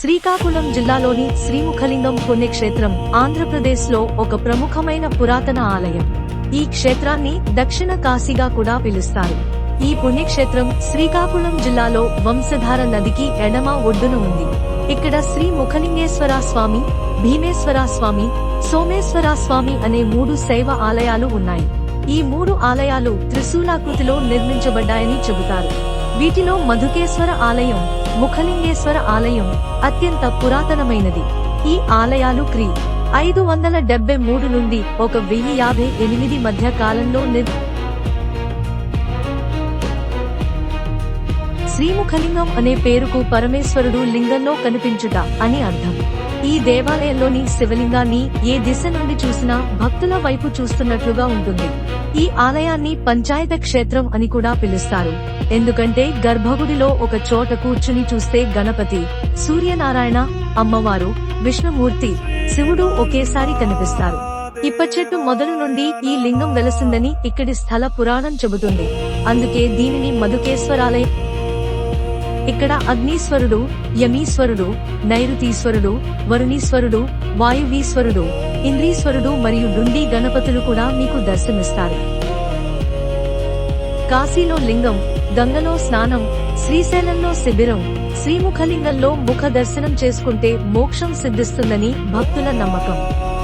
శ్రీకాకుళం జిల్లాలోని శ్రీముఖలింగం పుణ్యక్షేత్రం ఆంధ్రప్రదేశ్లో ఒక ప్రముఖమైన పురాతన ఆలయం. ఈ క్షేత్రాన్ని దక్షిణ కాశీగా కూడా పిలుస్తారు. ఈ పుణ్యక్షేత్రం శ్రీకాకుళం జిల్లాలో వంశధార నదికి ఎడమ ఒడ్డున ఉంది. ఇక్కడ శ్రీ ముఖలింగేశ్వర స్వామి, భీమేశ్వర స్వామి, సోమేశ్వర స్వామి అనే 3 శైవ ఆలయాలు ఉన్నాయి. ఈ 3 ఆలయాలు త్రిశూలాకృతిలో నిర్మించబడ్డాయని చెబుతారు. వీటిలో మధుకేశ్వర ఆలయం, ముఖలింగేశ్వర ఆలయం అత్యంత పురాతనమైనది. ఈ ఆలయాలు క్రీ. 573 నుండి 1058 మధ్య కాలంలో శ్రీముఖలింగం అనే పేరుకు పరమేశ్వరుడు లింగంలో కనిపించుట అని అర్థం. ఈ దేవాలయంలోని శివలింగాన్ని ఏ దిశ నుండి చూసినా భక్తుల వైపు చూస్తున్నట్లుగా ఉంటుంది. ఈ ఆలయాన్ని పంచాయత క్షేత్రం అని కూడా పిలుస్తారు. ఎందుకంటే గర్భగుడిలో ఒక చోట కూర్చుని చూస్తే గణపతి, సూర్యనారాయణ, అమ్మవారు, విష్ణుమూర్తి, శివుడు ఒకేసారి కనిపిస్తారు. ఇప్పచెట్టు మొదలు నుండి ఈ లింగం వెలసిందని ఇక్కడి స్థల పురాణం చెబుతుంది. అందుకే దీనిని మధుకేశ్వరాలయం. ఇక్కడ అగ్నీశ్వరుడు, యమీశ్వరుడు, నైరుతీశ్వరుడు, వరుణీశ్వరుడు, వాయువీశ్వరుడు, ఇంద్రీశ్వరుడు మరియు డుండి గణపతులు కూడా మీకు దర్శనమిస్తారు. కాశీలో లింగం, గంగలో స్నానం, శ్రీశైలంలో శిబిరం, శ్రీముఖలింగంలో ముఖ దర్శనం చేసుకుంటే మోక్షం సిద్ధిస్తుందని భక్తుల నమ్మకం.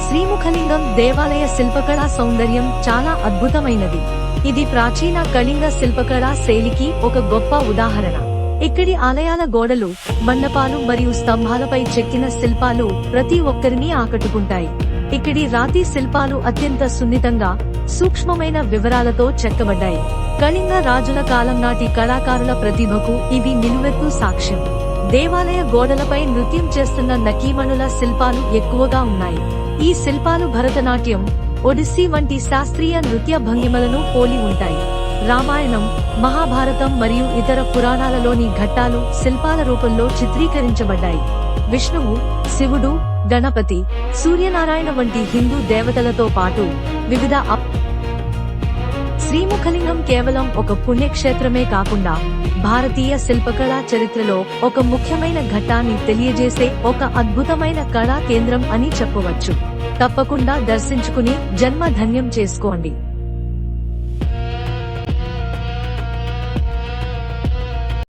శ్రీముఖలింగం దేవాలయ శిల్పకళా సౌందర్యం చాలా అద్భుతమైనది. ఇది ప్రాచీన కళింగ శిల్పకళా శైలికి ఒక గొప్ప ఉదాహరణ. ఇక్కడి ఆలయాల గోడలు, మండపాలు మరియు స్తంభాలపై చెక్కిన శిల్పాలు ప్రతి ఒక్కరిని ఆకట్టుకుంటాయి. ఇక్కడి రాతి శిల్పాలు అత్యంత సున్నితంగా, సూక్ష్మమైన వివరాలతో చెక్కబడ్డాయి. కళింగ రాజుల కాలం నాటి కళాకారుల ప్రతిభకు ఇవి నిలువెత్తు సాక్ష్యం. దేవాలయ గోడలపై నృత్యం చేస్తున్న నకీమణుల శిల్పాలు ఎక్కువగా ఉన్నాయి. ఈ శిల్పాలు భరతనాట్యం, ఒడిస్సీ వంటి శాస్త్రీయ నృత్య భంగిమలను పోలి ఉంటాయి. రామాయణం, మహాభారతం మరియు ఇతర పురాణాలలోని ఘట్టాలు శిల్పాల రూపంలో చిత్రీకరించబడ్డాయి. విష్ణువు, శివుడు, గణపతి, సూర్యనారాయణ వంటి హిందూ దేవతలతో పాటు వివిధ శ్రీముఖలింగం కేవలం ఒక పుణ్యక్షేత్రమే కాకుండా భారతీయ శిల్పకళా చరిత్రలో ఒక ముఖ్యమైన ఘట్టాన్ని తెలియజేసే ఒక అద్భుతమైన కళా కేంద్రం అని చెప్పవచ్చు. తప్పకుండా దర్శించుకుని జన్మ ధన్యం చేసుకోండి.